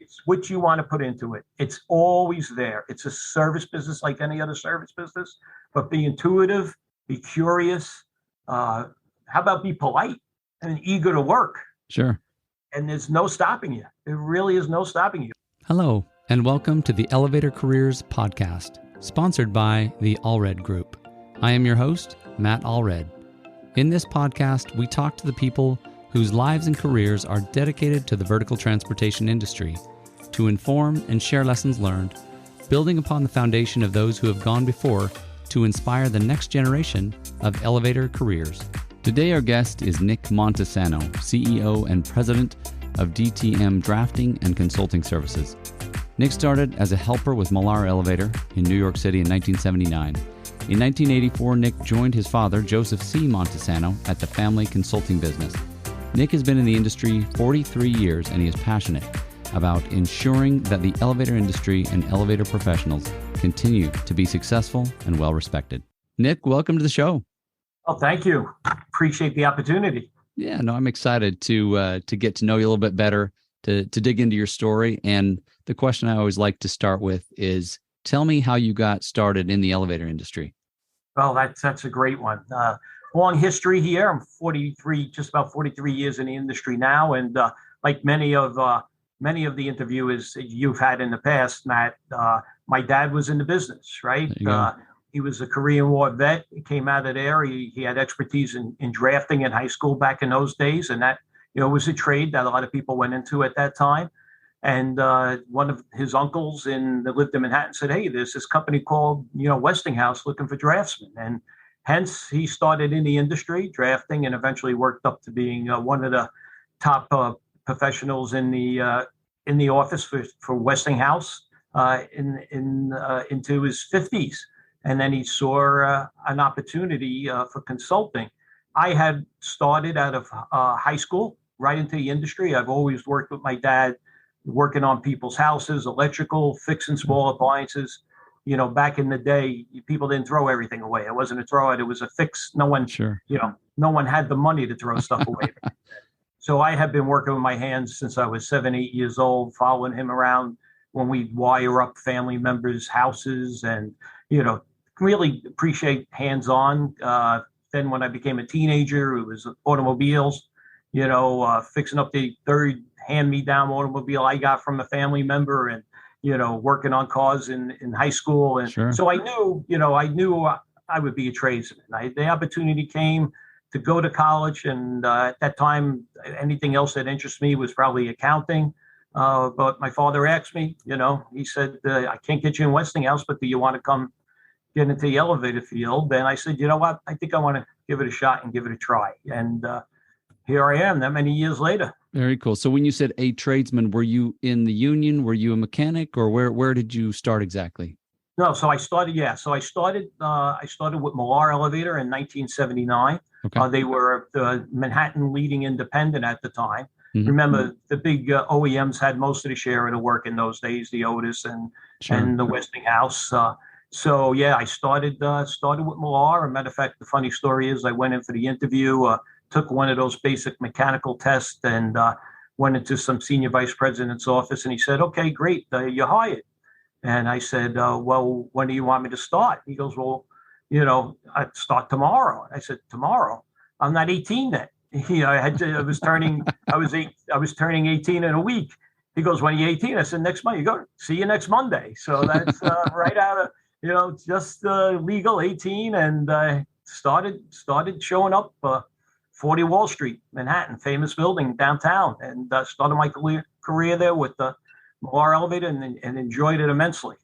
It's what you want to put into it. It's always there. It's a service business like any other service business, but be intuitive, be curious. How about be polite and eager to work? Sure. And there's no stopping you. There really is no stopping you. Hello, and welcome to the Elevator Careers Podcast, sponsored by the Allred Group. I am your host, Matt Allred. In this podcast, we talk to the people whose lives and careers are dedicated to the vertical transportation industry to inform and share lessons learned, building upon the foundation of those who have gone before to inspire the next generation of elevator careers. Today, our guest is Nick Montesano, CEO and President of DTM Drafting and Consulting Services. Nick started as a helper with Millar Elevator in New York City in 1979. In 1984, Nick joined his father, Joseph C. Montesano, at the family consulting business. Nick has been in the industry 43 years, and he is passionate about ensuring that the elevator industry and elevator professionals continue to be successful and well-respected. Nick, welcome to the show. Oh, thank you. Appreciate the opportunity. Yeah, no, I'm excited to get to know you a little bit better, to dig into your story. And the question I always like to start with is, tell me how you got started in the elevator industry. Well, that's a great one. Long history here. I'm 43, just about 43 years in the industry now. And like many of the interviewers you've had in the past, Matt, my dad was in the business, right? He was a Korean War vet. He came out of there. He had expertise in drafting in high school back in those days. And that, was a trade that a lot of people went into at that time. And one of his uncles that lived in Manhattan said, hey, there's this company called, Westinghouse looking for draftsmen. And hence, he started in the industry drafting and eventually worked up to being one of the top professionals in the office for Westinghouse into his 50s. And then he saw an opportunity for consulting. I had started out of high school right into the industry. I've always worked with my dad, working on people's houses, electrical, fixing small appliances. Back in the day, people didn't throw everything away. It wasn't a throw it; it was a fix. No one, no one had the money to throw stuff away. So I have been working with my hands since I was 7, 8 years old, following him around when we wire up family members' houses, and really appreciate hands-on. Then when I became a teenager, it was automobiles. Fixing up the third hand-me-down automobile I got from a family member, and working on cars in high school. And sure. So I knew I would be a tradesman. The opportunity came to go to college. And at that time, anything else that interests me was probably accounting. But my father asked me, he said, I can't get you in Westinghouse, but do you want to come get into the elevator field? And I said, you know what? I think I want to give it a shot and give it a try. And here I am that many years later. Very cool. So when you said a tradesman, were you in the union? Were you a mechanic, or where did you start exactly? No, so I started with Millar Elevator in 1979. Okay. They were the Manhattan leading independent at the time. Mm-hmm. Remember, the big OEMs had most of the share of the work in those days, the Otis and the Westinghouse. So yeah, I started with Millar. As a matter of fact, the funny story is I went in for the interview, took one of those basic mechanical tests, and went into some senior vice president's office, and he said, okay, great, you're hired. And I said, well, when do you want me to start? He goes, well, I'd start tomorrow. I said, tomorrow? I'm not 18 then. I was turning 18 in a week. He goes, when are you 18? I said, next month. You go, see you next Monday. So that's right out of, just legal 18, and started showing up 40 Wall Street, Manhattan, famous building downtown, and started my career there with the Millar Elevator, and enjoyed it immensely.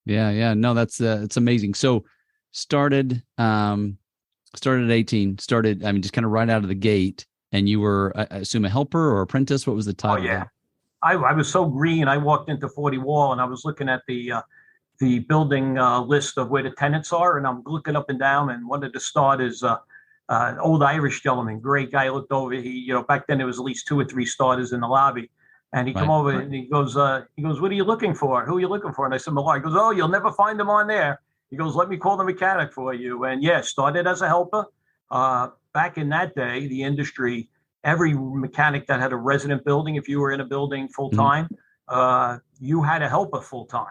Yeah. No, it's amazing. So started at 18, just kind of right out of the gate, and you were, I assume, a helper or apprentice. What was the title? Oh, yeah. I was so green. I walked into 40 Wall, and I was looking at the building list of where the tenants are, and I'm looking up and down, and one of the starters, old Irish gentleman, great guy, looked over. He, back then there was at least 2 or 3 starters in the lobby. And he come over and he goes, what are you looking for? Who are you looking for? And I said, Millar. He goes, oh, you'll never find them on there. He goes, let me call the mechanic for you. And yeah, started as a helper. Back in that day, the industry, every mechanic that had a resident building, if you were in a building full time, you had a helper full time.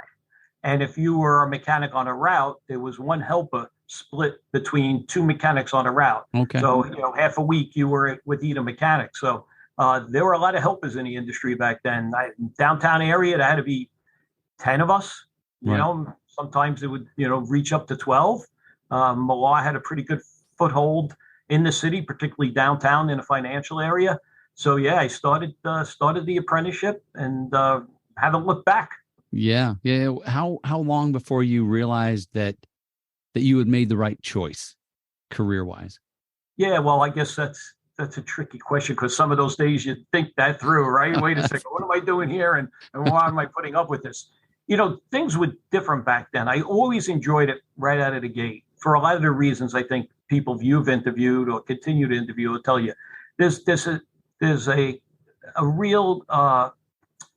And if you were a mechanic on a route, there was one helper split between two mechanics on a route. Okay. So, half a week you were with either mechanic. So there were a lot of helpers in the industry back then. Downtown area, there had to be 10 of us. Sometimes it would, reach up to 12. Millar had a pretty good foothold in the city, particularly downtown in the financial area. So, yeah, I started the apprenticeship and haven't looked back. Yeah. How long before you realized that you had made the right choice career-wise? Yeah, well, I guess that's a tricky question, because some of those days you think that through, right? Wait a second, what am I doing here, and why am I putting up with this? Things were different back then. I always enjoyed it right out of the gate for a lot of the reasons I think people you've interviewed or continue to interview will tell you. There's a real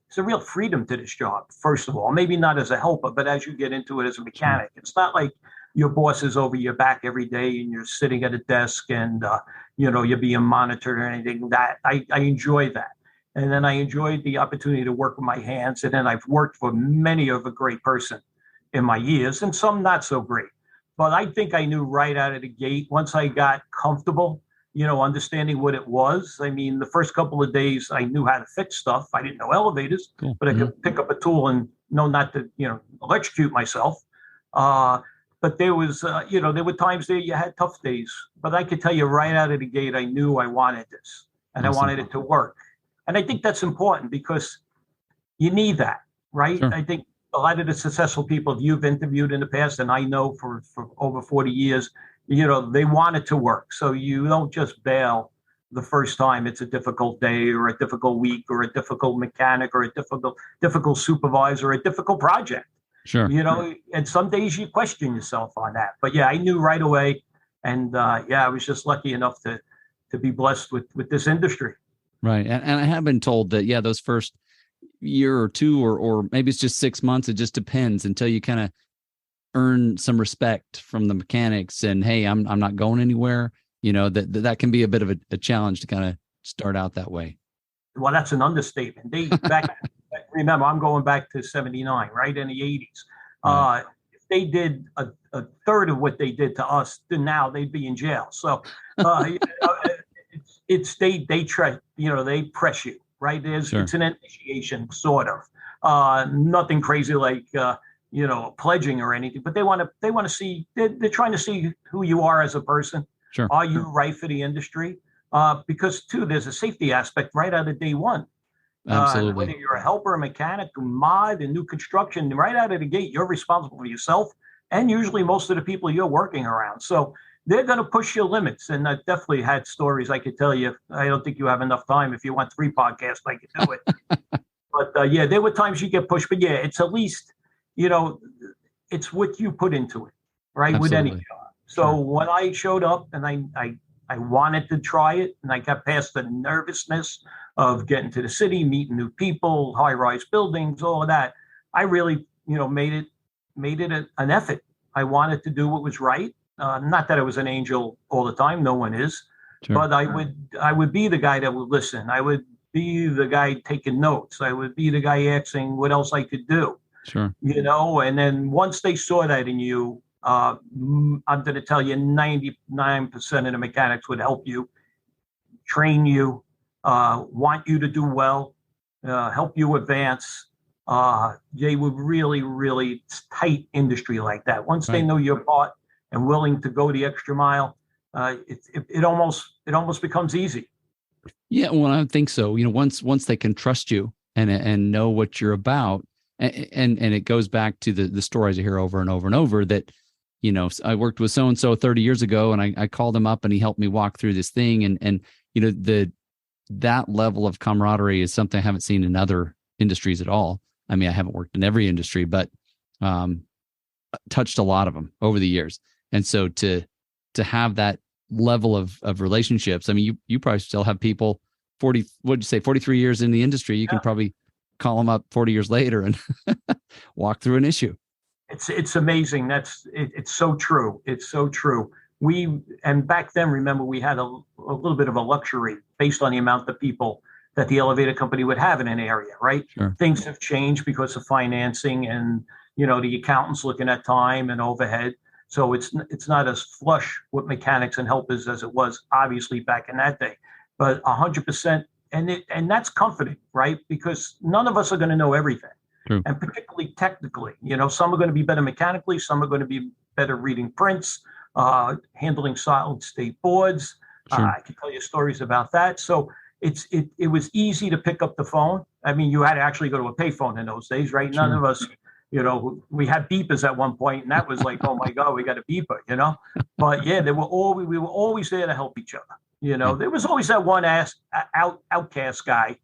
it's a real freedom to this job, first of all. Maybe not as a helper, but as you get into it as a mechanic. It's not like your boss is over your back every day and you're sitting at a desk and, you're being monitored or anything. That I enjoy that. And then I enjoyed the opportunity to work with my hands. And then I've worked for many of a great person in my years, and some not so great. But I think I knew right out of the gate, once I got comfortable, understanding what it was. I mean, the first couple of days I knew how to fix stuff. I didn't know elevators, but I could pick up a tool and know not to, electrocute myself. But there was, there were times there you had tough days. But I could tell you right out of the gate, I knew I wanted this and I wanted it to work. And I think that's important because you need that, right? Sure. I think a lot of the successful people you've interviewed in the past, and I know for over 40 years, they want it to work. So you don't just bail the first time it's a difficult day or a difficult week or a difficult mechanic or a difficult supervisor or a difficult project. Sure. And some days you question yourself on that. But yeah, I knew right away. And I was just lucky enough to be blessed with this industry. Right. And I have been told that, those first year or two, or maybe it's just 6 months, it just depends until you kind of earn some respect from the mechanics and, hey, I'm not going anywhere. That can be a bit of a challenge to kind of start out that way. Well, that's an understatement. Remember, I'm going back to 79, right? In the 80s. Right. If they did a third of what they did to us, then now they'd be in jail. So they press you, right? Sure. It's an initiation, sort of. Nothing crazy like pledging or anything, but they want to see. They're trying to see who you are as a person. Sure. Are you right for the industry? Because too, there's a safety aspect right out of day one. Absolutely. Whether you're a helper, a mechanic, a mod, a new construction, right out of the gate, you're responsible for yourself and usually most of the people you're working around. So they're going to push your limits. And I've definitely had stories I could tell you. I don't think you have enough time. If you want 3 podcasts, I could do it. But there were times you get pushed. But yeah, it's at least, it's what you put into it, right? Absolutely. With any job. So when I showed up and I wanted to try it, and I got past the nervousness of getting to the city, meeting new people, high-rise buildings, all of that, I really, made it an effort. I wanted to do what was right. Not that I was an angel all the time. No one is. Sure. But I would be the guy that would listen. I would be the guy taking notes. I would be the guy asking what else I could do. Sure. And then once they saw that in you, I'm going to tell you 99% of the mechanics would help you, train you, want you to do well, help you advance. They would really, really tight industry like that. Once they know you're part and willing to go the extra mile, it almost becomes easy. Yeah, well, I think so. Once they can trust you and know what you're about, and it goes back to the stories I hear over and over and over that, I worked with so-and-so 30 years ago and I called him up and he helped me walk through this thing. And that level of camaraderie is something I haven't seen in other industries at all. I mean, I haven't worked in every industry, but touched a lot of them over the years. And so to have that level of relationships, I mean, you probably still have people 43 years in the industry. You can probably call them up 40 years later and walk through an issue. It's amazing. It's so true. It's so true. And back then, remember, we had a little bit of a luxury based on the amount of people that the elevator company would have in an area, right? Sure. Things have changed because of financing and, the accountants looking at time and overhead. So it's not as flush with mechanics and helpers as it was obviously back in that day, but 100%. And that's comforting, right? Because none of us are going to know everything. True. And particularly technically, some are going to be better mechanically, some are going to be better reading prints, handling solid state boards. Sure. I can tell you stories about that. So it was easy to pick up the phone. I mean, you had to actually go to a payphone in those days, right? Sure. None of us, we had beepers at one point, and that was like, oh my God, we got a beeper, But yeah, we were always there to help each other. There was always that one outcast guy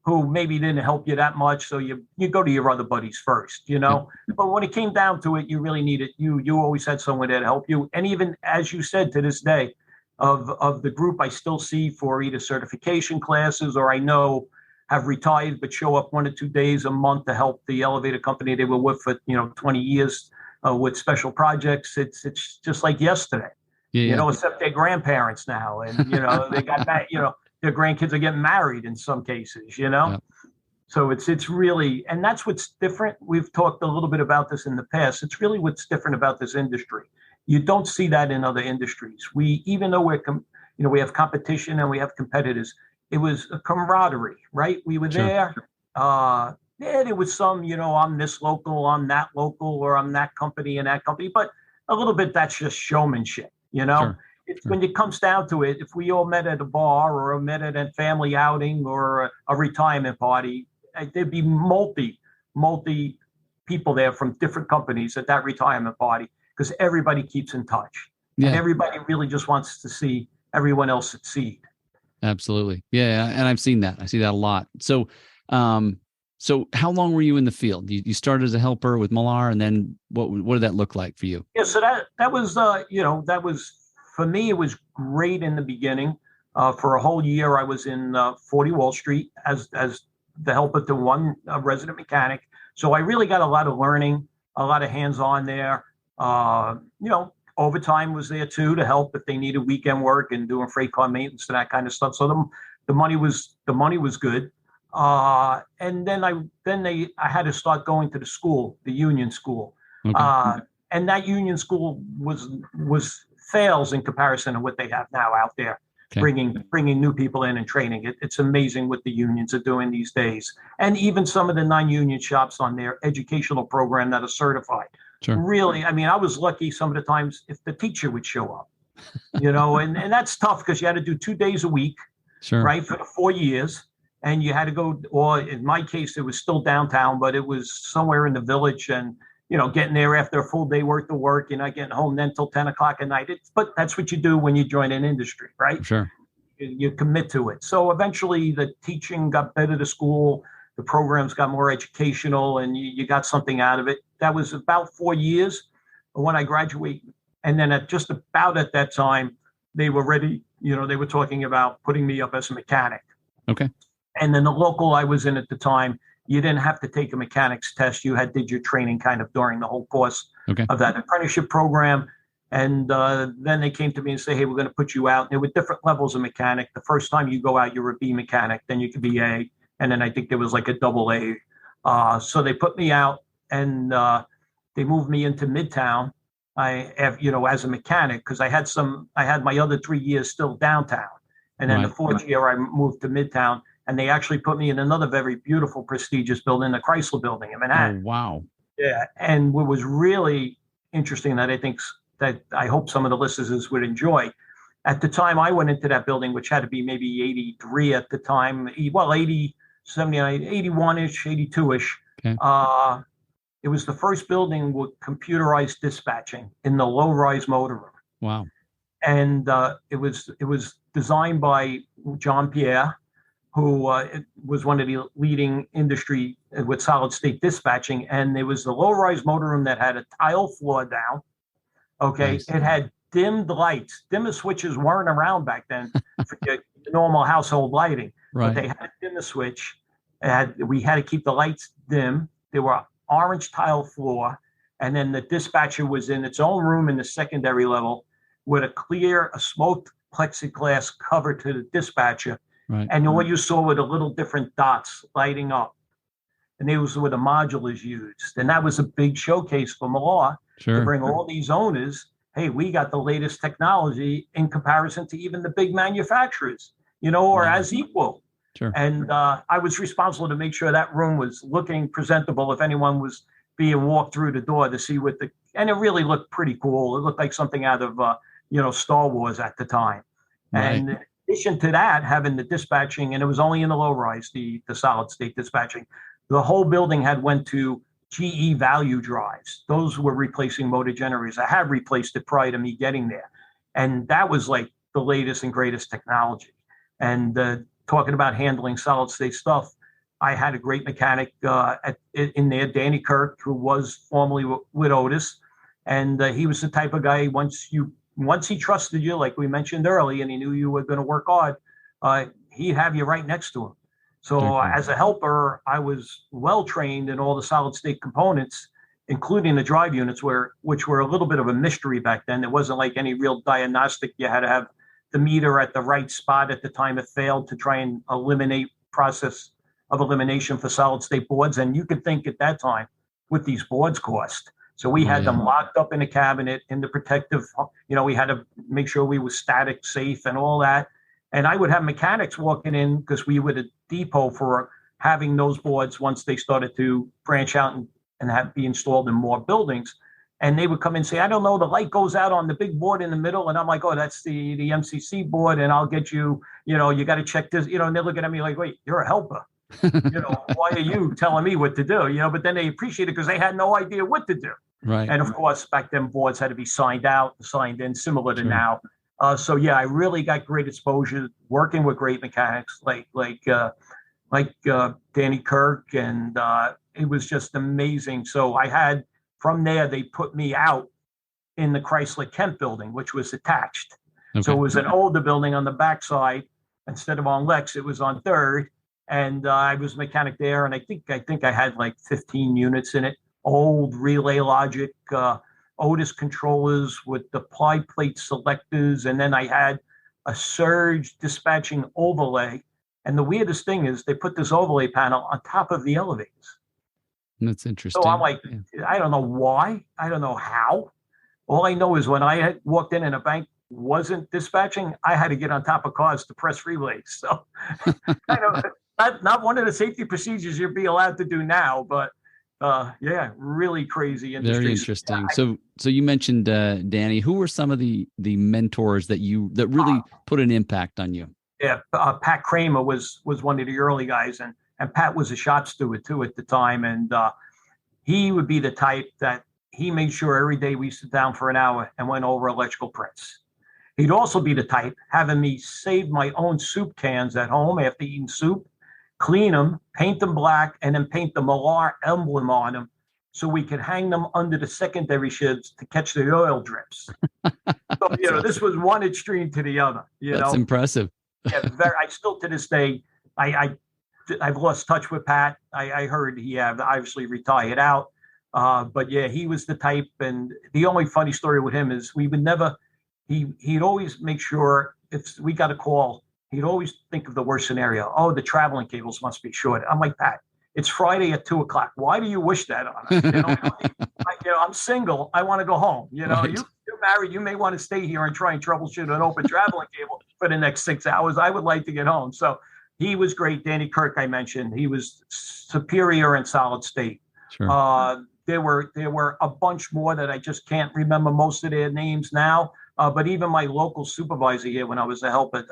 who maybe didn't help you that much, so you go to your other buddies first, But when it came down to it, you really needed you always had someone there to help you. And even as you said, to this day, of the group I still see for either certification classes or I know have retired but show up 1 or 2 days a month to help the elevator company they were with for 20 years with special projects. It's just like yesterday, except they're grandparents now, and they got that, their grandkids are getting married in some cases, Yep. So it's really, and that's what's different. We've talked a little bit about this in the past. It's really what's different about this industry. You don't see that in other industries. Even though we have competition and we have competitors, it was a camaraderie, right? We were Sure. there. There was some, I'm this local, I'm that local, or I'm that company and that company, but a little bit that's just showmanship, Sure. When it comes down to it, if we all met at a bar or met at a family outing or a retirement party, there'd be multi people there from different companies at that retirement party because everybody keeps in touch. Yeah. And everybody really just wants to see everyone else succeed. Absolutely. Yeah. And I've seen that. I see that a lot. So, so how long were you in the field? You started as a helper with Millar, and then what did that look like for you? Yeah. So that was, that was, for me, it was great in the beginning. For a whole year, I was in 40 Wall Street as the helper to one resident mechanic. So I really got a lot of learning, a lot of hands-on there. Overtime was there too to help if they needed weekend work and doing freight car maintenance and that kind of stuff. So the money was good. And then I had to start going to the school, the union school. Okay. And that union school was fails in comparison to what they have now out there. Okay. Bringing new people in and training. It's amazing what the unions are doing these days. And even some of the non-union shops on their educational program that are certified. Sure. Really, I mean, I was lucky some of the times if the teacher would show up, and that's tough because you had to do 2 days a week, sure, right, for the 4 years. And you had to go, or in my case, it was still downtown, but it was somewhere in the village and, getting there after a full day worth of work. You're not getting home then till 10 o'clock at night. But that's what you do when you join an industry, right? Sure. You commit to it. So eventually the teaching got better to school. The programs got more educational and you got something out of it. That was about 4 years when I graduated. And then at that time, they were ready, they were talking about putting me up as a mechanic. Okay. And then the local I was in at the time, you didn't have to take a mechanics test. You did your training kind of during the whole course of that apprenticeship program. And then they came to me and say, hey, we're going to put you out. And there were different levels of mechanic. The first time you go out, you're a B mechanic, then you could be A. And then I think there was like a double A. So they put me out and they moved me into Midtown. As a mechanic, because I had my other 3 years still downtown. And then the fourth year I moved to Midtown, and they actually put me in another very beautiful, prestigious building, the Chrysler Building in Manhattan. Oh, wow. Yeah. And what was really interesting that I hope some of the listeners would enjoy, at the time I went into that building, which had to be maybe 83 at the time, 80, 79, 81-ish, 82-ish. Okay. It was the first building with computerized dispatching in the low-rise motor room. Wow. And it was designed by John Pierre, who was one of the leading industry with solid-state dispatching. And there was the low-rise motor room that had a tile floor down. Okay. Nice. It had dimmed lights. Dimmer switches weren't around back then for the normal household lighting. Right. But they had to dim the switch. We had to keep the lights dim. There were orange tile floor. And then the dispatcher was in its own room in the secondary level with a smoked plexiglass cover to the dispatcher. Right. And what you saw were the little different dots lighting up. And those were the modulars used. And that was a big showcase for Millar to bring all these owners. Hey, we got the latest technology in comparison to even the big manufacturers, or as equal. Sure. And I was responsible to make sure that room was looking presentable if anyone was being walked through the door to see and it really looked pretty cool. It looked like something out of, Star Wars at the time. Right. And in addition to that, having the dispatching, and it was only in the low rise, the solid state dispatching, the whole building had went to GE value drives. Those were replacing motor generators. I had replaced it prior to me getting there. And that was like the latest and greatest technology. And talking about handling solid state stuff, I had a great mechanic in there, Danny Kirk, who was formerly with Otis. And he was the type of guy, once he trusted you, like we mentioned earlier, and he knew you were going to work hard, he'd have you right next to him. So as a helper, I was well trained in all the solid state components, including the drive units, which were a little bit of a mystery back then. There wasn't like any real diagnostic. You had to have the meter at the right spot at the time it failed to try and eliminate process of elimination for solid state boards. And you could think at that time what these boards cost. So we had them locked up in a cabinet in the protective, we had to make sure we were static safe and all that. And I would have mechanics walking in because we were a depot for having those boards once they started to branch out and be installed in more buildings. And they would come in and say, I don't know, the light goes out on the big board in the middle. And I'm like, oh, that's the MCC board. And I'll get you, you got to check this, and they're looking at me like, wait, you're a helper. Why are you telling me what to do? But then they appreciate it because they had no idea what to do. Right. And of course, back then boards had to be signed in, similar to now. So yeah, I really got great exposure working with great mechanics like Danny Kirk, and it was just amazing. So from there, they put me out in the Chrysler Kent building, which was attached. Okay. So it was an older building on the backside. Instead of on Lex, it was on Third. And I was a mechanic there. And I think I had like 15 units in it. Old relay logic, Otis controllers with the ply plate selectors. And then I had a surge dispatching overlay. And the weirdest thing is they put this overlay panel on top of the elevators. That's interesting. So I'm like, I don't know why. I don't know how. All I know is when I had walked in and a bank wasn't dispatching, I had to get on top of cars to press relays. So not one of the safety procedures you'd be allowed to do now, but really crazy industry. Very interesting. So you mentioned Danny. Who were some of the mentors that really put an impact on you? Yeah, Pat Kramer was one of the early guys, and Pat was a shop steward too at the time, and he would be the type that he made sure every day we sit down for an hour and went over electrical prints. He'd also be the type having me save my own soup cans at home after eating soup, clean them, paint them black, and then paint the Millar emblem on them so we could hang them under the secondary sheds to catch the oil drips. So, this was one extreme to the other. That's impressive. Yeah, I still to this day, I've lost touch with Pat. I heard he had obviously retired out. But yeah, he was the type. And the only funny story with him is he'd always make sure if we got a call, he'd always think of the worst scenario. Oh, the traveling cables must be short. I'm like, Pat, it's Friday at 2:00. Why do you wish that on us? I'm single. I want to go home. Right. You're married. You may want to stay here and try and troubleshoot an open traveling cable for the next 6 hours. I would like to get home. So he was great. Danny Kirk, I mentioned, he was superior in solid state. Sure. There were a bunch more that I just can't remember most of their names now. But even my local supervisor here, when I was a helper,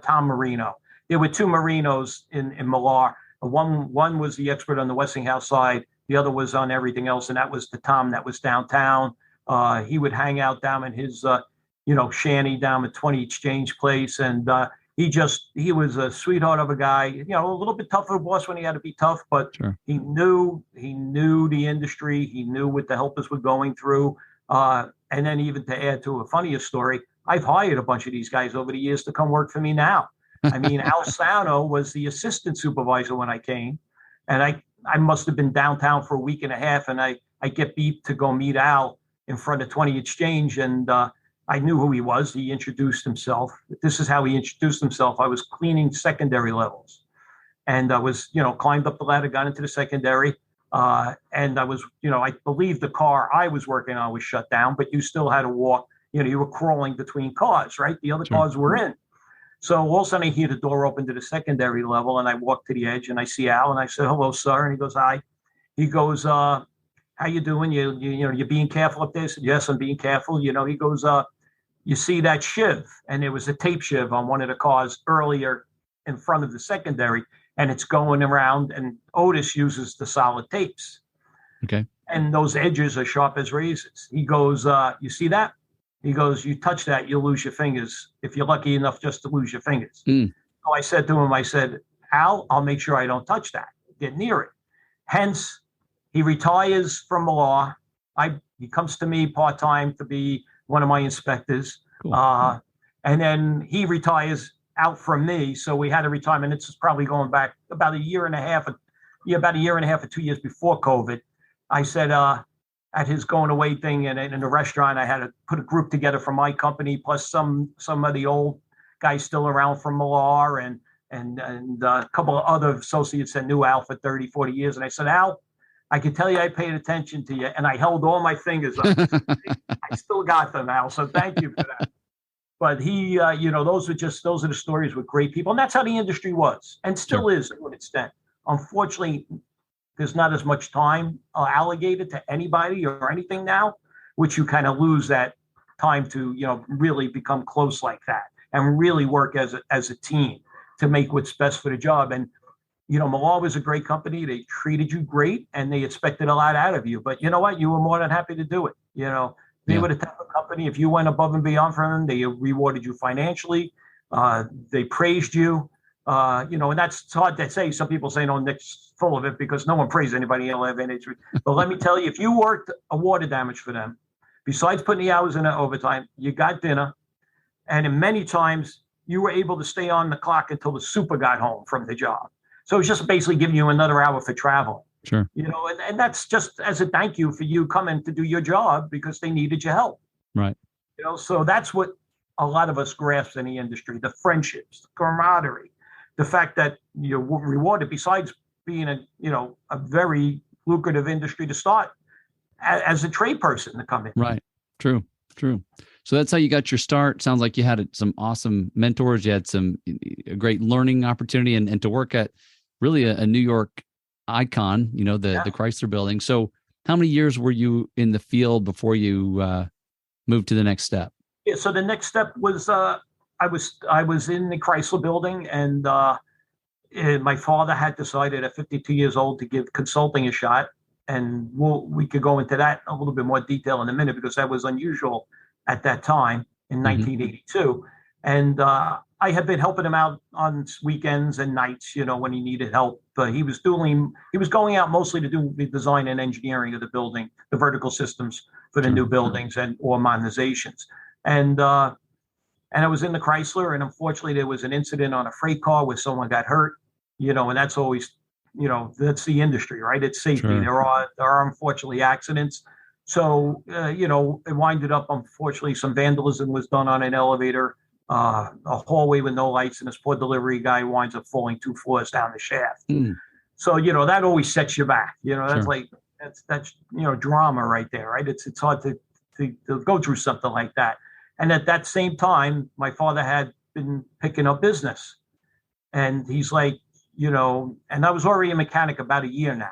Tom Marino, there were two Marinos in Millar. One was the expert on the Westinghouse side. The other was on everything else. And that was the Tom that was downtown. He would hang out down in his, shanty down at 20 Exchange Place. And he was a sweetheart of a guy, a little bit tough of a boss when he had to be tough, but sure. He knew the industry. He knew what the helpers were going through. And then even to add to a funnier story, I've hired a bunch of these guys over the years to come work for me now. I mean, Al Sano was the assistant supervisor when I came, and I must have been downtown for a week and a half, and I get beat to go meet Al in front of 20 Exchange, and I knew who he was. He introduced himself. This is how he introduced himself. I was cleaning secondary levels, and I was, climbed up the ladder, got into the secondary. And I was, I believe the car I was working on was shut down, but you still had to walk, you were crawling between cars, right? The other cars were in. So all of a sudden I hear the door open to the secondary level, and I walk to the edge and I see Al, and I said, "Hello, sir." And he goes, "Hi." He goes, "How you doing? You're being careful up there?" I said, "Yes, I'm being careful." He goes, "You see that shiv?" And there was a tape shiv on one of the cars earlier in front of the secondary, and it's going around, and Otis uses the solid tapes. Okay. And those edges are sharp as razors. He goes, "You see that?" He goes, "You touch that, you'll lose your fingers if you're lucky enough just to lose your fingers." So I said to him, I said, "Al, I'll make sure I don't touch that, get near it." Hence, he retires from Millar. He comes to me part-time to be one of my inspectors. Cool. And then he retires out from me. So we had a retirement. It's probably going back about a year and a half or 2 years before COVID. I said, at his going away thing in a restaurant, I had to put a group together from my company, plus some of the old guys still around from Millar and a couple of other associates that knew Al for 30, 40 years. And I said, "Al, I can tell you I paid attention to you." And I held all my fingers up. I still got them, Al. So thank you for that. But he, those are the stories with great people. And that's how the industry was and still is to an extent. Unfortunately, there's not as much time allocated to anybody or anything now, which you kind of lose that time to, really become close like that and really work as a team to make what's best for the job. And, Millar was a great company. They treated you great and they expected a lot out of you. But you know what? You were more than happy to do it. They were the type of company, if you went above and beyond for them, they rewarded you financially. They praised you. And that's hard to say. Some people say, "No, Nick's full of it," because no one praised anybody in LVNH. But let me tell you, if you worked a water damage for them, besides putting the hours in the overtime, you got dinner. And in many times, you were able to stay on the clock until the super got home from the job. So it's just basically giving you another hour for travel. Sure. And that's just as a thank you for you coming to do your job because they needed your help. Right. So that's what a lot of us grasp in the industry: the friendships, the camaraderie, the fact that you're rewarded besides being a very lucrative industry to start as a trade person to come in. Right. True. So that's how you got your start. Sounds like you had some awesome mentors. You had a great learning opportunity and to work at really a New York icon, the Chrysler Building. So how many years were you in the field before you moved to the next step? Yeah. So the next step was, I was in the Chrysler Building, and my father had decided at 52 years old to give consulting a shot. And we could go into that a little bit more detail in a minute because that was unusual at that time in 1982. And I had been helping him out on weekends and nights, when he needed help. He was going out mostly to do the design and engineering of the building, the vertical systems for the new buildings or modernizations. And I was in the Chrysler, and unfortunately there was an incident on a freight car where someone got hurt, and that's always, that's the industry, right? It's safety. Sure. There are unfortunately accidents. So, it winded up, unfortunately, some vandalism was done on an elevator, a hallway with no lights, and this poor delivery guy winds up falling 2 floors down the shaft. So, that always sets you back. That's like, that's drama right there, right? It's hard to go through something like that. And at that same time, my father had been picking up business. And he's like, and I was already a mechanic about a year now.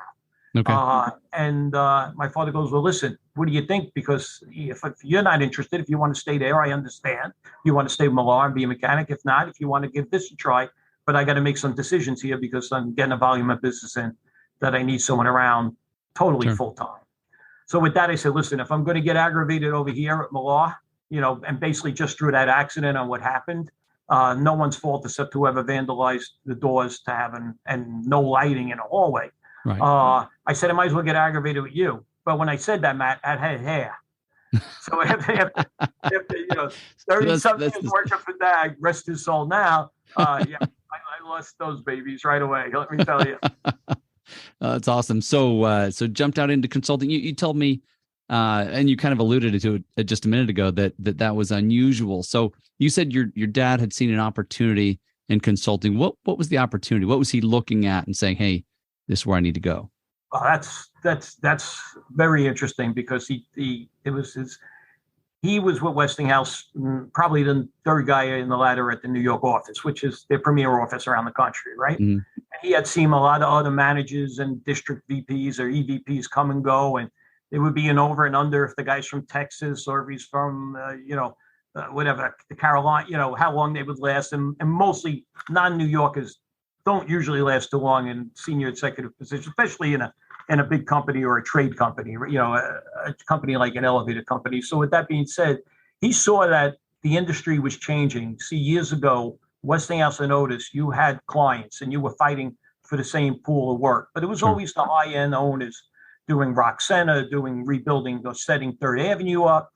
Okay. My father goes, "Well, listen, what do you think? Because if you're not interested, if you want to stay there, I understand. You want to stay with Millar and be a mechanic. If not, if you want to give this a try, but I got to make some decisions here because I'm getting a volume of business in that I need someone around totally full time." So with that, I said, "Listen, if I'm going to get aggravated over here at Millar, and basically just through that accident on what happened, no one's fault except whoever vandalized the doors to have and no lighting in a hallway." Right. I said, "I might as well get aggravated with you." But when I said that, Matt, I had hair. So after 30-something years working for Dag, rest his soul now, I lost those babies right away, let me tell you. That's awesome. So jumped out into consulting. You told me and you kind of alluded to it just a minute ago that was unusual. So you said your dad had seen an opportunity in consulting. What was the opportunity? What was he looking at and saying, "Hey, this is where I need to go"? Well, that's very interesting because he was with Westinghouse, probably the third guy in the ladder at the New York office, which is their premier office around the country, right? Mm-hmm. He had seen a lot of other managers and district VPs or EVPs come and go, and it would be an over and under if the guy's from Texas or if he's from, whatever, the Carolina, how long they would last. And mostly non-New Yorkers don't usually last too long in senior executive positions, especially in a big company or a trade company, a company like an elevator company. So with that being said, he saw that the industry was changing. See, years ago, Westinghouse and Otis, you had clients and you were fighting for the same pool of work, but it was always the high-end owners doing Rock Center, doing rebuilding, setting Third Avenue up.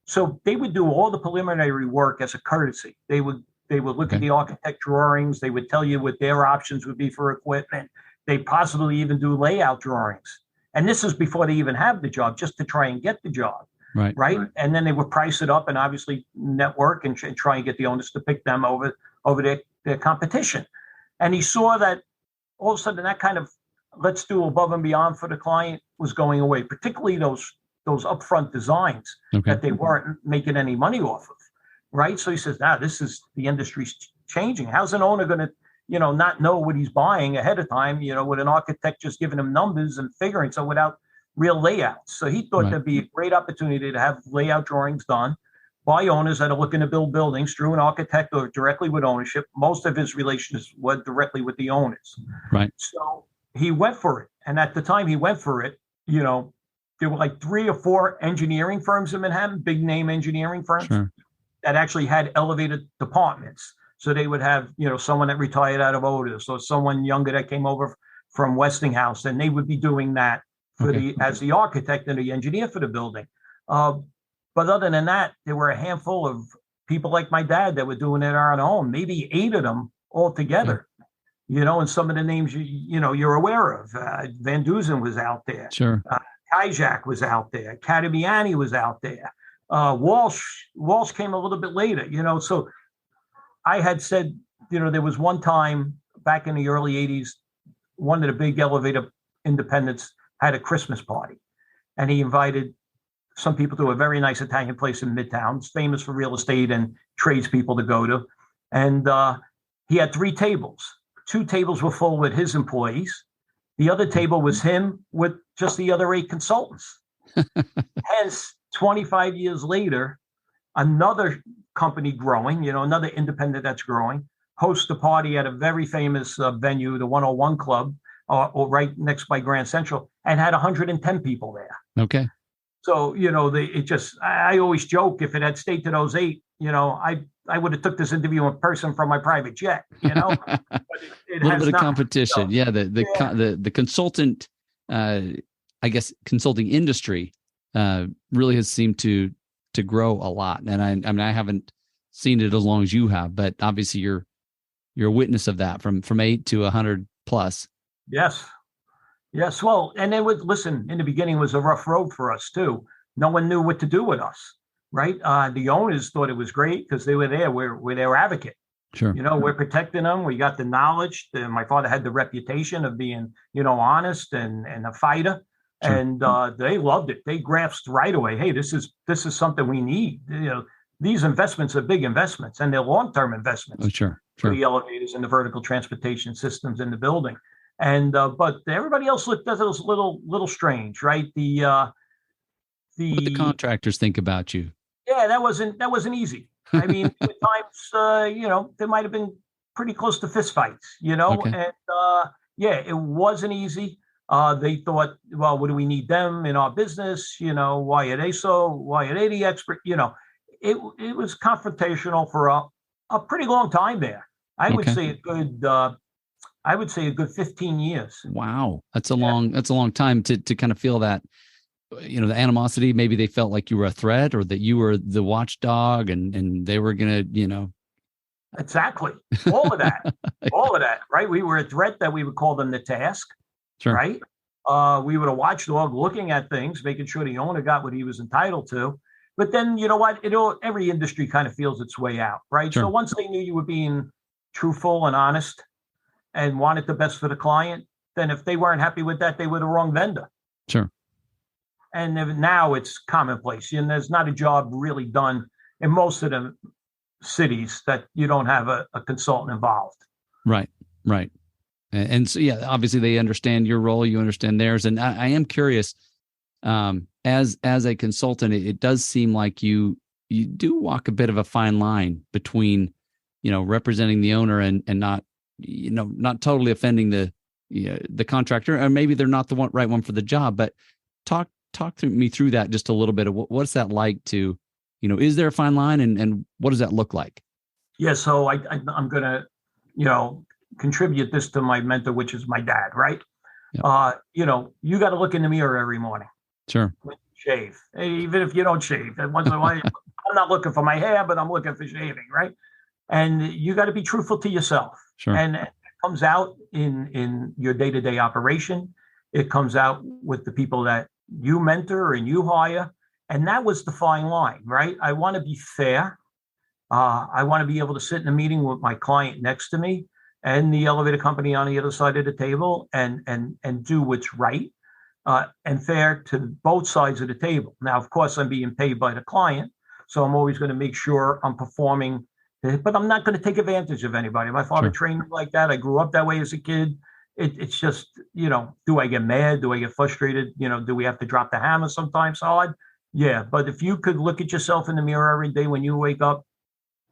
So they would do all the preliminary work as a courtesy. They would look at the architect drawings. They would tell you what their options would be for equipment. They possibly even do layout drawings. And this is before they even have the job, just to try and get the job. Right. And then they would price it up and obviously network and try and get the owners to pick them over their competition. And he saw that all of a sudden that kind of let's do above and beyond for the client was going away, particularly those upfront designs that they weren't making any money off of. Right. So he says, this is the industry's changing. How's an owner going to, not know what he's buying ahead of time, with an architect just giving him numbers and figuring, so without real layouts. So he thought there'd be a great opportunity to have layout drawings done by owners that are looking to build buildings through an architect or directly with ownership. Most of his relations were directly with the owners. Right. So he went for it. And at the time he went for it, there were like 3 or 4 engineering firms in Manhattan, big name engineering firms that actually had elevator departments. So they would have, someone that retired out of Otis or someone younger that came over from Westinghouse, and they would be doing that as the architect and the engineer for the building. But other than that, there were a handful of people like my dad that were doing it on their own, maybe 8 of them all together. And some of the names you're aware of. Van Dusen was out there. Sure. Kajak was out there. Cadamiani was out there. Walsh came a little bit later. So I had said, there was one time back in the early 80s, one of the big elevator independents had a Christmas party, and he invited some people to a very nice Italian place in Midtown. It's famous for real estate and tradespeople to go to. And he had 3 tables. 2 tables were full with his employees. The other table was him with just the other 8 consultants. Hence, 25 years later, another company growing, another independent that's growing, hosts a party at a very famous venue, the 101 Club, or right next by Grand Central, and had 110 people there. Okay. So, I always joke, if it had stayed to those 8, I would have took this interview in person from my private jet, But it a little bit of not, competition. The consultant, consulting industry really has seemed to grow a lot. And I haven't seen it as long as you have, but obviously you're a witness of that from 8 to 100 plus. Yes. Well, and in the beginning was a rough road for us too. No one knew what to do with us, right? The owners thought it was great because they were there. We're their advocate. Sure. We're protecting them. We got the knowledge. My father had the reputation of being, honest and a fighter. Sure. And they loved it. They grasped right away. Hey, this is something we need. These investments are big investments, and they're long-term investments. Oh, sure. For the elevators and the vertical transportation systems in the building. And but everybody else looked at it was a little strange, right? What the contractors think about you. Yeah, that wasn't easy. I mean, at times, there might have been pretty close to fistfights, and it wasn't easy. They thought, well, what do we need them in our business? Why are they the expert? It was confrontational for a pretty long time there. I would say a good 15 years. Wow. That's a long time to kind of feel that, the animosity. Maybe they felt like you were a threat or that you were the watchdog and they were going to, Exactly. All of that, right? We were a threat that we would call them the task. Sure. Right. We were a watchdog looking at things, making sure the owner got what he was entitled to. But then, you know what? Every industry kind of feels its way out, right? Sure. So once they knew you were being truthful and honest and wanted the best for the client, then if they weren't happy with that, they were the wrong vendor. Sure. And now it's commonplace. And there's not a job really done in most of the cities that you don't have a consultant involved. Right. Right. And so, yeah, obviously they understand your role, you understand theirs. And I am curious, as a consultant, it does seem like you do walk a bit of a fine line between, representing the owner and not, not totally offending the contractor, or maybe they're not the right one for the job. But talk me through that just a little bit of what's that like to, is there a fine line, and what does that look like? Yeah, so I'm gonna, contribute this to my mentor, which is my dad, right? Yep. You got to look in the mirror every morning. Sure. When you shave, even if you don't shave. And once in a while, I'm not looking for my hair, but I'm looking for shaving, right? And you got to be truthful to yourself. Sure. And it comes out in your day-to-day operation. It comes out with the people that you mentor and you hire. And that was the fine line, right? I want to be fair. I want to be able to sit in a meeting with my client next to me and the elevator company on the other side of the table and do what's right and fair to both sides of the table. Now, of course, I'm being paid by the client, so I'm always going to make sure I'm performing, but I'm not going to take advantage of anybody. My father trained me like that. I grew up that way as a kid. It's just, do I get mad? Do I get frustrated? Do we have to drop the hammer sometimes hard? Yeah, but if you could look at yourself in the mirror every day when you wake up,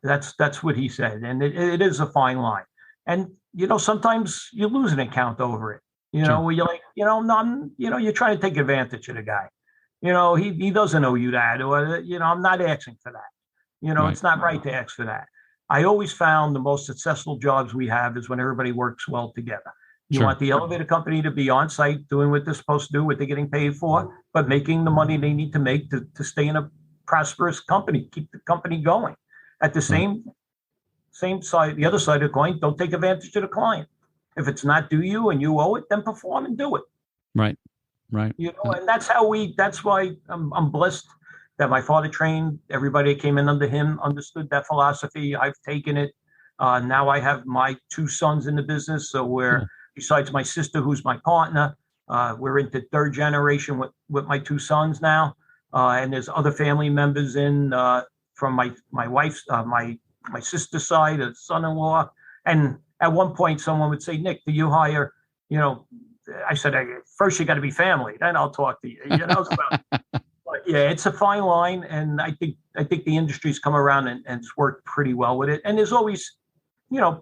that's what he said. And it is a fine line. And, sometimes you lose an account over it, where you're like, no, you're trying to take advantage of the guy. He doesn't owe you that, or, I'm not asking for that. Right. It's not right to ask for that. I always found the most successful jobs we have is when everybody works well together. You want the elevator company to be on site doing what they're supposed to do, what they're getting paid for, but making the money they need to make to stay in a prosperous company, keep the company going. At the same side, the other side of the coin, don't take advantage of the client. If it's not due you and you owe it, then perform and do it. Right. And that's why I'm blessed that my father trained everybody that came in under him, understood that philosophy. I've taken it. Now I have my two sons in the business. So besides my sister, who's my partner, we're into third generation with my two sons now. And there's other family members from my wife's, my sister's side, a son-in-law. And at one point, someone would say, Nick, do you hire, I said, first you got to be family, then I'll talk to you. But yeah, it's a fine line. And I think the industry's come around and it's worked pretty well with it. And there's always,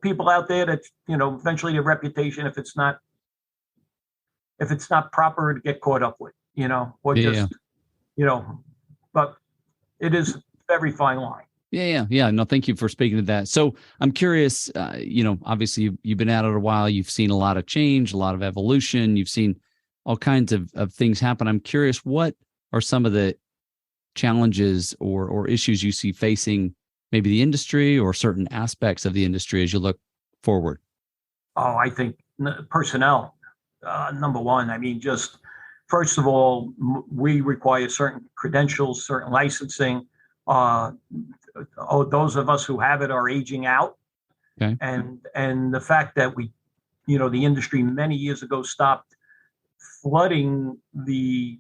people out there that, eventually their reputation, if it's not proper, to get caught up with, but it is a very fine line. Yeah. No, thank you for speaking to that. So I'm curious, obviously you've been at it a while. You've seen a lot of change, a lot of evolution. You've seen all kinds of things happen. I'm curious, what are some of the challenges or issues you see facing maybe the industry or certain aspects of the industry as you look forward? Oh, I think personnel, number one. I mean, just first of all, we require certain credentials, certain licensing. Those of us who have it are aging out. Okay. And the fact that the industry many years ago stopped flooding the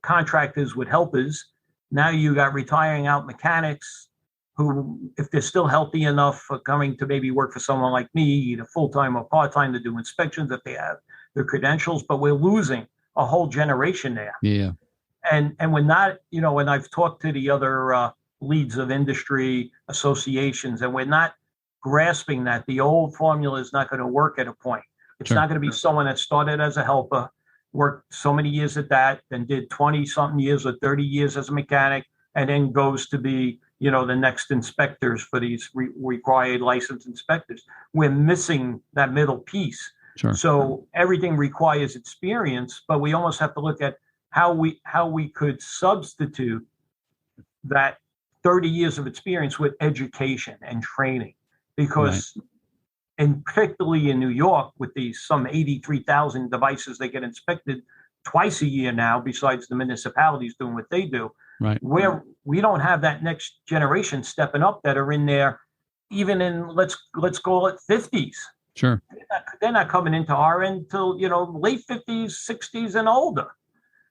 contractors with helpers. Now you got retiring out mechanics who, if they're still healthy enough, are coming to maybe work for someone like me, either full-time or part-time, to do inspections if they have their credentials, but we're losing a whole generation there. Yeah. And we're not, when I've talked to the other leads of industry associations, and we're not grasping that the old formula is not going to work at a point. It's not going to be someone that started as a helper, worked so many years at that, then did 20 something years or 30 years as a mechanic, and then goes to be, the next inspectors for these required licensed inspectors. We're missing that middle piece. Sure. So everything requires experience, but we almost have to look at how we could substitute that 30 years of experience with education and training, because and particularly in New York, with these some 83,000 devices that get inspected twice a year now, besides the municipalities doing what they do, right, where we don't have that next generation stepping up that are in there, even in let's call it 50s. sure, They're not coming into our end till late 50s, 60s, and older.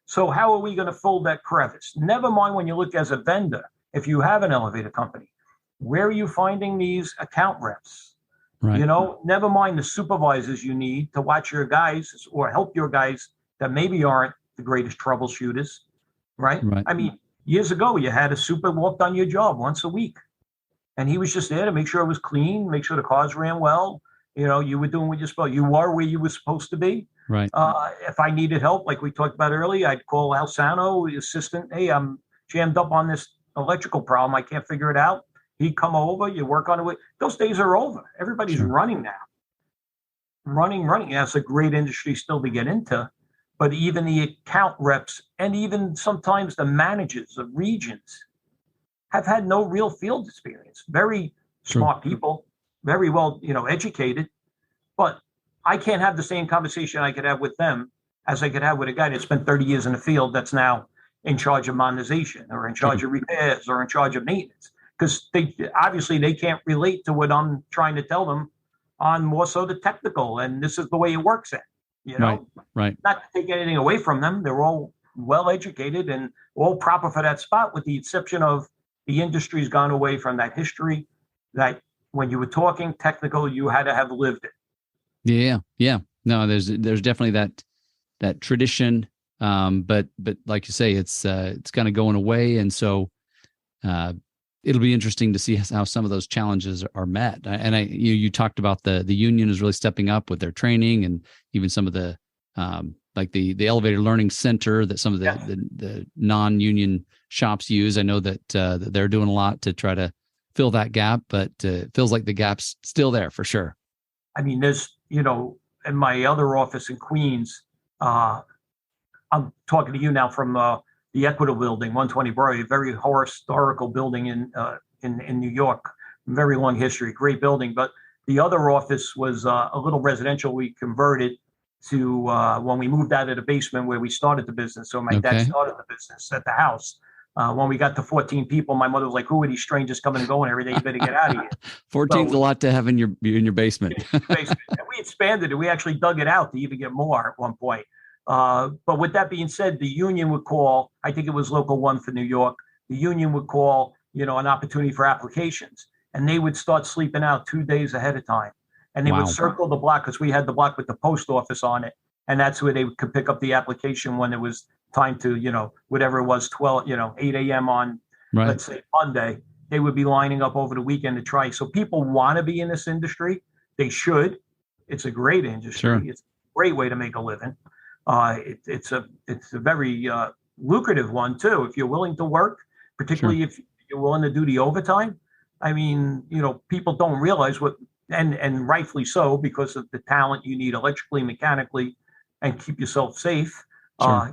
So how are we going to fill that crevice? Never mind when you look as a vendor, if you have an elevator company, where are you finding these account reps? right, Never mind the supervisors you need to watch your guys or help your guys that maybe aren't the greatest troubleshooters, right? right, I mean, years ago, you had a super walked on your job once a week, and he was just there to make sure it was clean, make sure the cars ran well. You were doing what you're supposed. You were where you were supposed to be. right. If I needed help, like we talked about earlier, I'd call Alsano, the assistant. Hey, I'm jammed up on this electrical problem. I can't figure it out. He'd come over. You work on it. Those days are over. Everybody's Sure. running now. Running. That's a great industry still to get into. But even the account reps and even sometimes the managers of regions have had no real field experience. Very smart people, very well, educated. But I can't have the same conversation I could have with them as I could have with a guy that spent 30 years in the field that's now in charge of modernization or in charge of repairs or in charge of maintenance. Because they can't relate to what I'm trying to tell them on more so the technical. And this is the way it works Right. Not to take anything away from them. They're all well educated and all proper for that spot, with the exception of the industry's gone away from that history that when you were talking technical, you had to have lived it. Yeah. No, there's definitely that tradition. But like you say, it's kind of going away. And so, it'll be interesting to see how some of those challenges are met. And you talked about the union is really stepping up with their training, and even some of the like the elevator learning center that some of the non-union shops use. I know that they're doing a lot to try to fill that gap, but it feels like the gap's still there for sure. I mean, there's in my other office in Queens, I'm talking to you now from the Equitable Building, 120 Broadway, a very historical building in New York, very long history, great building. But the other office was a little residential. We converted to when we moved out of the basement where we started the business. So my dad started the business at the house. When we got to 14 people, my mother was like, "Who are these strangers coming and going every day? You better get out of here." 14's a lot to have in your basement. And we expanded it. We actually dug it out to even get more at one point. But with that being said, the union would call, I think it was Local 1 for New York, the union would call, an opportunity for applications, and they would start sleeping out 2 days ahead of time. And they would circle the block, because we had the block with the post office on it. And that's where they could pick up the application when it was time to, whatever it was, 8 a.m. on, let's say Monday. They would be lining up over the weekend to try. So people want to be in this industry. They should. It's a great industry. Sure. It's a great way to make a living. It's a very lucrative one too. If you're willing to work, particularly if you're willing to do the overtime. I mean, people don't realize what, and rightfully so, because of the talent you need electrically, mechanically, and keep yourself safe. Sure.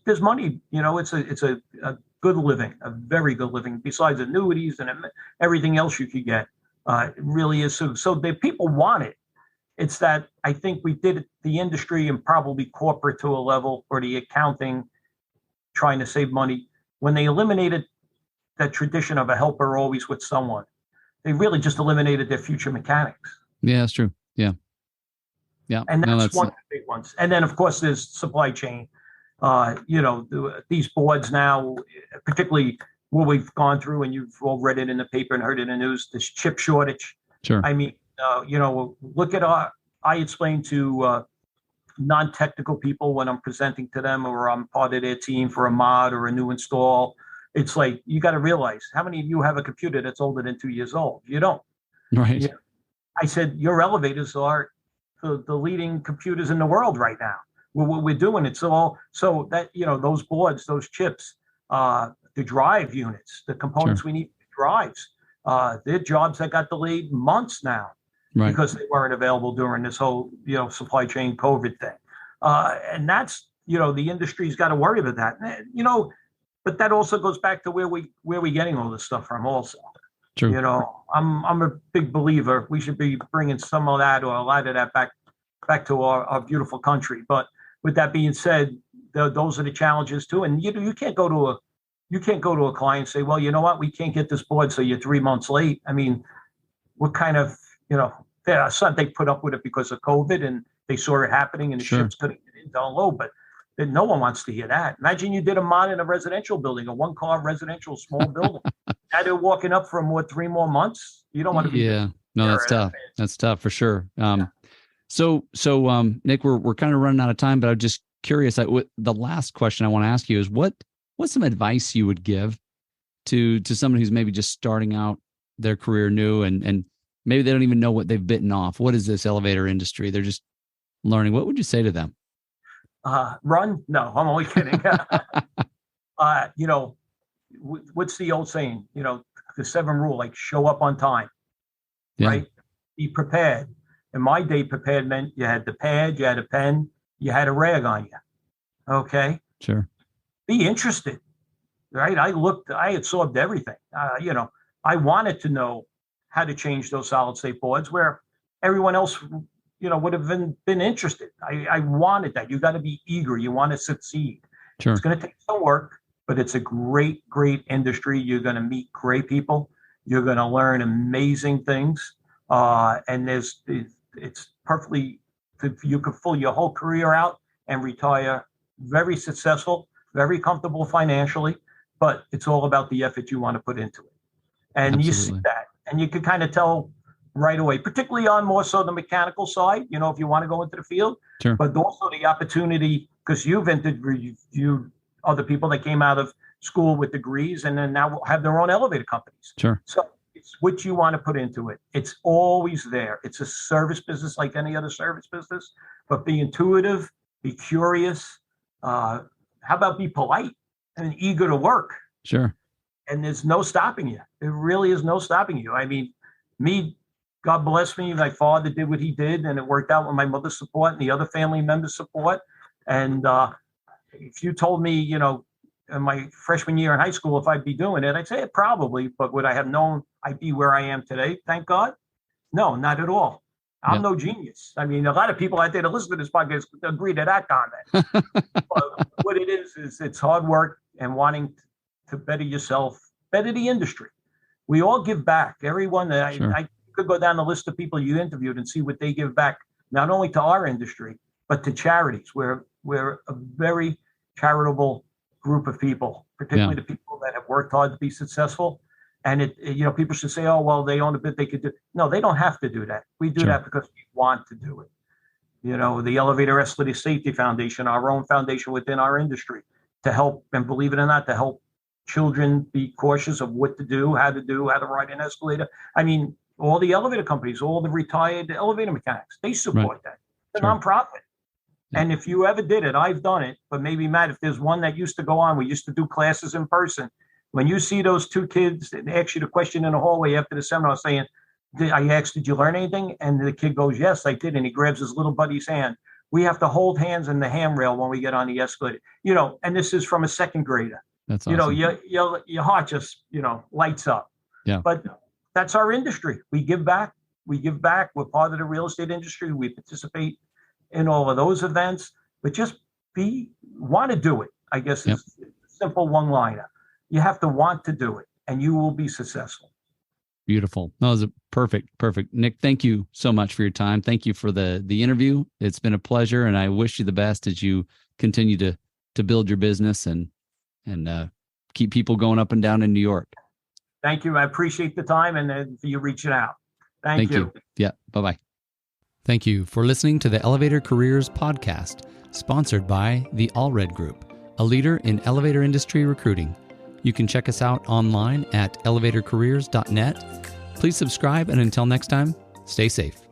There's money. It's a good living, a very good living. Besides annuities and everything else you could get, it really is. So the people want it. It's that I think we did the industry and probably corporate to a level, or the accounting, trying to save money. When they eliminated that tradition of a helper always with someone, they really just eliminated their future mechanics. Yeah, that's true. Yeah. And that's one of the big ones. And then, of course, there's supply chain. These boards now, particularly what we've gone through, and you've all read it in the paper and heard it in the news, this chip shortage. Sure. I mean, look at I explain to non-technical people when I'm presenting to them, or I'm part of their team for a mod or a new install. It's like, you got to realize, how many of you have a computer that's older than 2 years old? You don't. Right. I said, your elevators are the leading computers in the world right now. We're doing it. So that, those boards, those chips, the drive units, the components we need for drives, they're jobs that got delayed months now. Right. Because they weren't available during this whole, supply chain COVID thing. And that's, the industry's got to worry about that. But that also goes back to where we getting all this stuff from also. True. I'm a big believer we should be bringing some of that, or a lot of that back to our beautiful country. But with that being said, those are the challenges too. And you can't go to a client and say, well, you know what, we can't get this board, so you're 3 months late. I mean, what kind of, they put up with it because of COVID and they saw it happening and the ships couldn't get in down low, but no one wants to hear that. Imagine you did a mod in a residential building, a 1-car residential small building. Now they're walking up for 3 more months. You don't want to be. Yeah, no, that's tough. That's tough for sure. So Nick, we're kind of running out of time, but I'm just curious. The last question I want to ask you is what's some advice you would give to someone who's maybe just starting out their career new and maybe they don't even know what they've bitten off. What is this elevator industry? They're just learning. What would you say to them? Run? No, I'm only kidding. What's the old saying? The 7 rule, like show up on time, right? Be prepared. In my day, prepared meant you had the pad, you had a pen, you had a rag on you. Okay. Sure. Be interested, right? I absorbed everything. I wanted to know how to change those solid state boards where everyone else, would have been interested. I wanted that. You got to be eager. You want to succeed. Sure. It's going to take some work, but it's a great, great industry. You're going to meet great people. You're going to learn amazing things. And it's perfectly, you could fill your whole career out and retire very successful, very comfortable financially, but it's all about the effort you want to put into it. And Absolutely. You see that, and you can kind of tell right away, particularly on more so the mechanical side, if you want to go into the field, sure. But also the opportunity, because you've interviewed other people that came out of school with degrees and then now have their own elevator companies. Sure. So it's what you want to put into it. It's always there. It's a service business like any other service business, but be intuitive, be curious. How about be polite and eager to work? Sure. And there's no stopping you. There really is no stopping you. I mean, God bless me, my father did what he did, and it worked out with my mother's support and the other family members' support. And if you told me, in my freshman year in high school, if I'd be doing it, I'd say it probably, but would I have known I'd be where I am today? Thank God. No, not at all. I'm no genius. I mean, a lot of people out there that listen to this podcast agree to that comment. But what it is it's hard work and wanting to better yourself, better the industry. We all give back. Everyone, sure. I could go down the list of people you interviewed and see what they give back, not only to our industry, but to charities. We're a very charitable group of people, particularly the people that have worked hard to be successful. And people should say, oh, well, they own a bit, they could do. No, they don't have to do that. We do that because we want to do it. The Elevator Escalator Safety Foundation, our own foundation within our industry, to help, and believe it or not, to help children be cautious of what to do, how to ride an escalator. I mean, all the elevator companies, all the retired elevator mechanics, they support that. It's a nonprofit. Yeah. And if you ever did it, I've done it. But maybe, Matt, if there's one that used to go on, we used to do classes in person. When you see those 2 kids and ask you the question in the hallway after the seminar saying, I asked, did you learn anything? And the kid goes, yes, I did. And he grabs his little buddy's hand. We have to hold hands in the handrail when we get on the escalator. And this is from a 2nd grader. That's awesome. Your heart just, lights up. Yeah. But that's our industry. We give back. We're part of the real estate industry. We participate in all of those events, but just want to do it, I guess is a simple one-liner. You have to want to do it and you will be successful. Beautiful. That was a perfect. Nick, thank you so much for your time. Thank you for the interview. It's been a pleasure, and I wish you the best as you continue to build your business and keep people going up and down in New York. Thank you. I appreciate the time and for you reaching out. Thank you. Yeah. Bye-bye. Thank you for listening to the Elevator Careers Podcast, sponsored by the Allred Group, a leader in elevator industry recruiting. You can check us out online at elevatorcareers.net. Please subscribe, and until next time, stay safe.